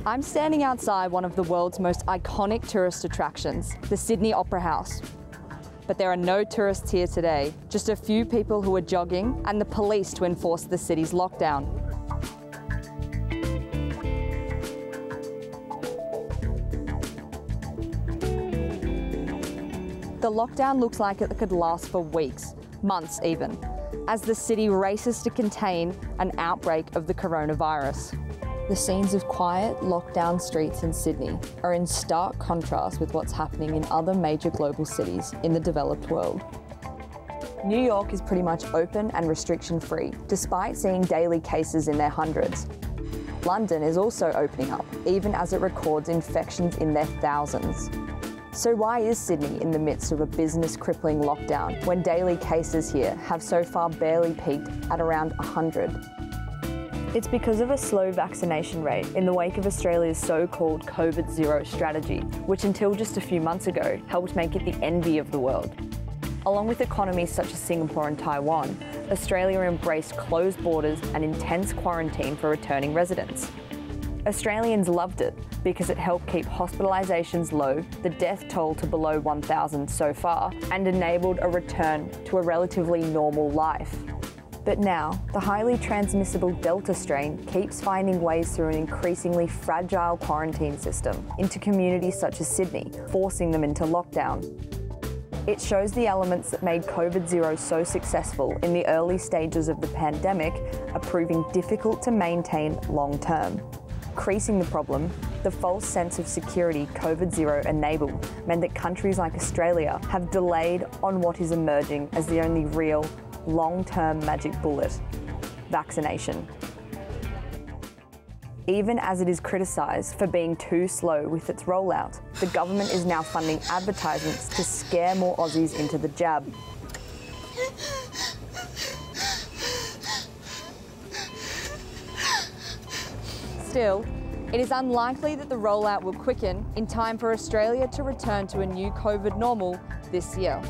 I'm standing outside one of the world's most iconic tourist attractions, the Sydney Opera House. But there are no tourists here today, just a few people who are jogging and the police to enforce the city's lockdown. The lockdown looks like it could last for weeks, months even, as the city races to contain an outbreak of the coronavirus. The scenes of quiet, lockdown streets in Sydney are in stark contrast with what's happening in other major global cities in the developed world. New York is pretty much open and restriction-free, despite seeing daily cases in their hundreds. London is also opening up, even as it records infections in their thousands. So why is Sydney in the midst of a business-crippling lockdown when daily cases here have so far barely peaked at around 100? It's because of a slow vaccination rate in the wake of Australia's so-called COVID-0 strategy, which until just a few months ago helped make it the envy of the world. Along with economies such as Singapore and Taiwan, Australia embraced closed borders and intense quarantine for returning residents. Australians loved it because it helped keep hospitalisations low, the death toll to below 1,000 so far, and enabled a return to a relatively normal life. But now, the highly transmissible Delta strain keeps finding ways through an increasingly fragile quarantine system into communities such as Sydney, forcing them into lockdown. It shows the elements that made COVID-0 so successful in the early stages of the pandemic are proving difficult to maintain long-term. Increasing the problem, the false sense of security COVID-0 enabled meant that countries like Australia have delayed on what is emerging as the only real long-term magic bullet: vaccination. Even as it is criticised for being too slow with its rollout, the government is now funding advertisements to scare more Aussies into the jab. Still, it is unlikely that the rollout will quicken in time for Australia to return to a new COVID normal this year.